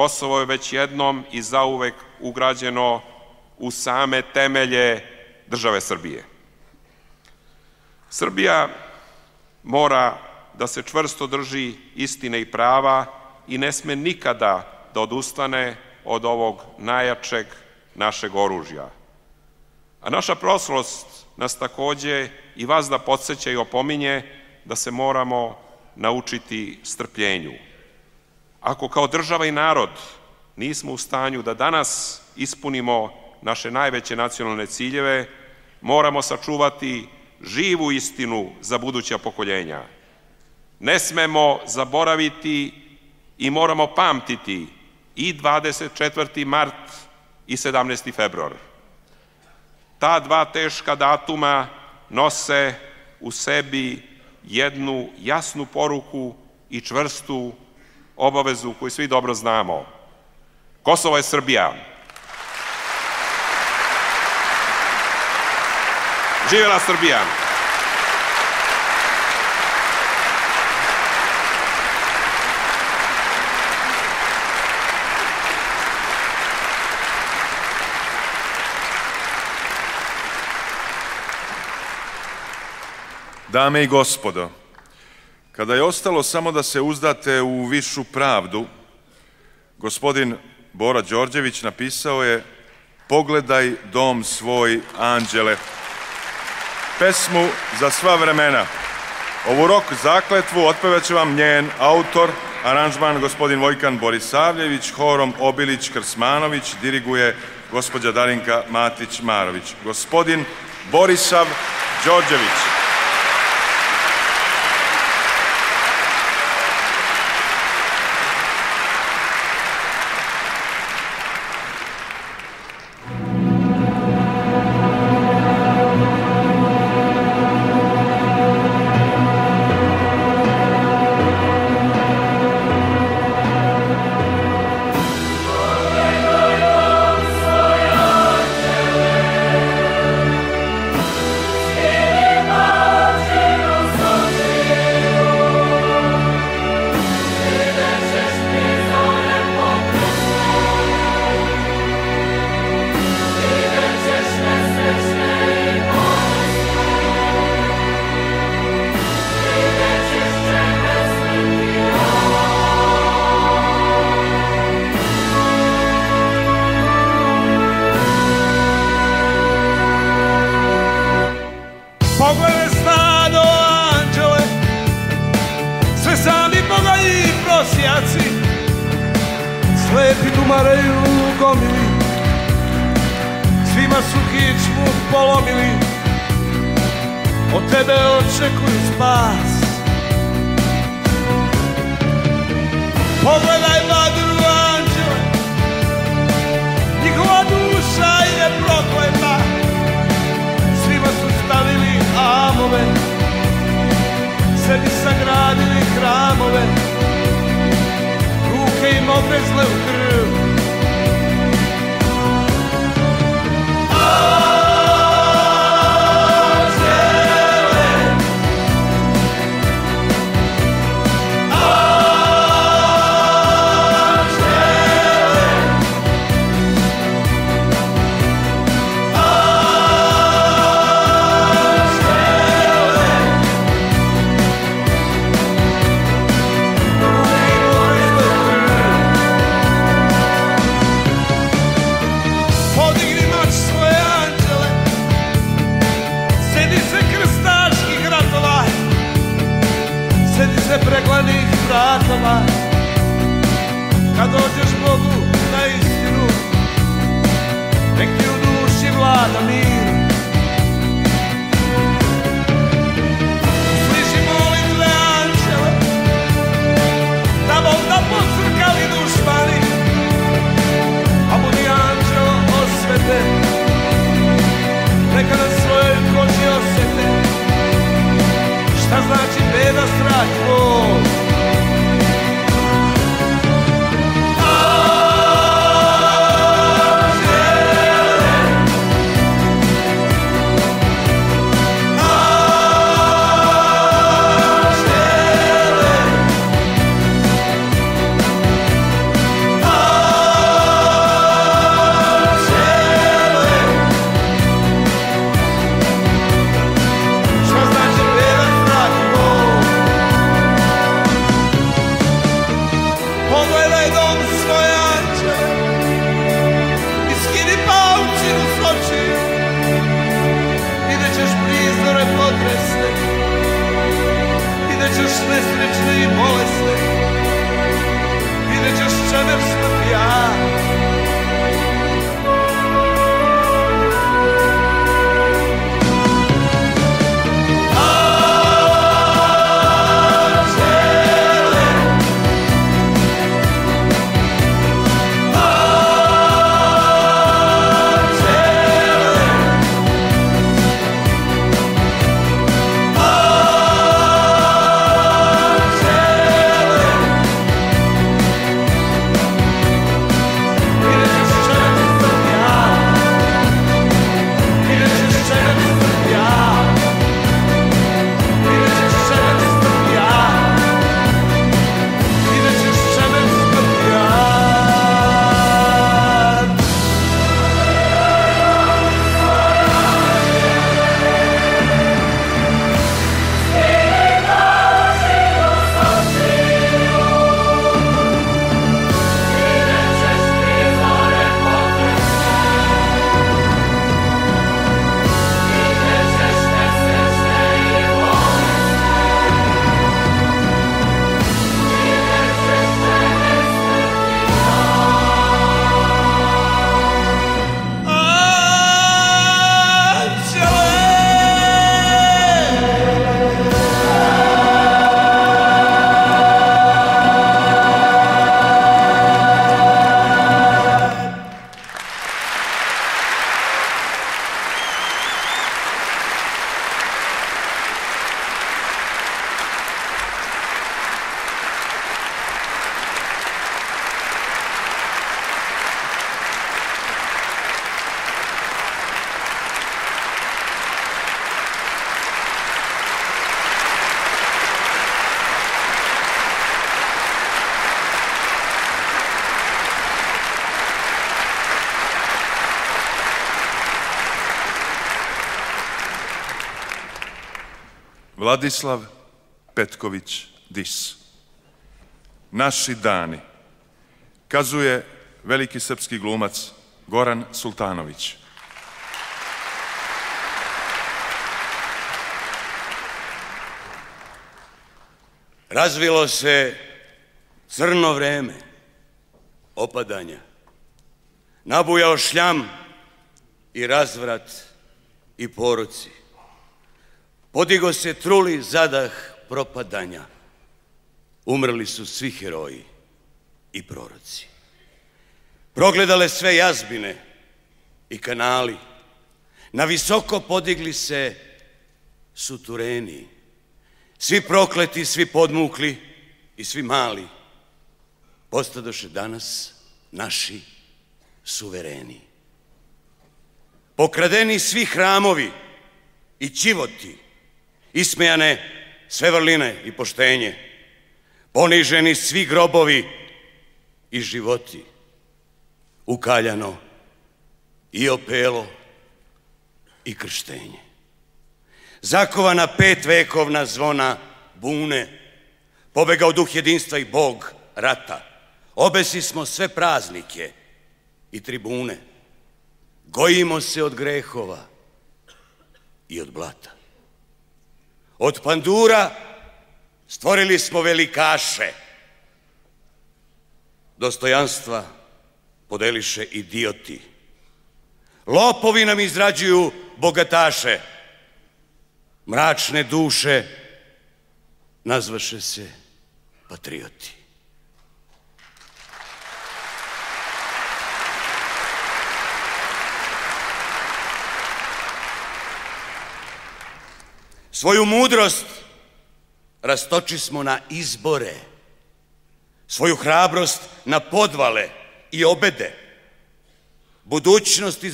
Kosovo je već jednom i zauvek ugrađeno u same temelje države Srbije. Srbija mora da se čvrsto drži istine i prava i ne sme nikada da odustane od ovog najjačeg našeg oružja. A naša prošlost nas takođe i vas da podsjeća i opominje da se moramo naučiti strpljenju. Ako kao država i narod nismo u stanju da danas ispunimo naše najveće nacionalne ciljeve, moramo sačuvati živu istinu za buduća pokoljenja. Ne smemo zaboraviti i moramo pamtiti i 24. mart i 17. februar. Ta dva teška datuma nose u sebi jednu jasnu poruku i čvrstu obavezu koju svi dobro znamo. Kosovo je Srbija. Živela Srbija! Dame i gospodo, kada je ostalo samo da se uzdate u višu pravdu, gospodin Bora Đorđević napisao je "Pogledaj dom svoj, anđele", pesmu za sva vremena. Ovu rok zakletvu otpevaće vam njen autor, aranžman gospodin Vojkan Borisavljević, horom Obilić Krsmanović, diriguje gospođa Darinka Matić-Marović. Gospodin Borisav Đorđević. Pogledaj stado, anđele, sve sami bogalji i prosjaci, slepi tumaraju u gomili, svima su kičmu polomili, od tebe očekuju spas. Pogledaj vatru, anđele, njihova duša je prokleta, svima su stavili amove, sebi sagradili hramove, ruke im ogrezle u krv. ovaj dom svoje anđele i skini paučinu s očiju. Vidjet ćeš prizore potresne, vidjet ćeš nesrećne i bolesne, vidjet ćeš čemer smrti ja. Vladislav Petković Dis. Naši dani, kazuje veliki srpski glumac Goran Sultanović. Razvilo se crno vreme opadanja, nabujao šljam i razvrat i poroci. Podigo se truli zadah propadanja. Umrli su svi heroji i proroci. Progledale sve jazbine i kanali. Na visoko podigli se sutureni. Svi prokleti, svi podmukli i svi mali postadoše danas naši suvereni. Pokradeni svi hramovi i ćivoti, ismejane sve vrline i poštenje, poniženi svi grobovi i životi, ukaljano i opelo i krštenje. Zakovana 5 vekovna zvona bune, pobegao duh jedinstva i Bog rata. Obesi smo sve praznike i tribune, gojimo se od grehova i od blata. Od pandura stvorili smo velikaše, dostojanstva podeliše idioti. Lopovi nam izrađuju bogataše, mračne duše nazvaše se patrioti. Svoju mudrost rastoči smo na izbore, svoju hrabrost na podvale i obede, budućnost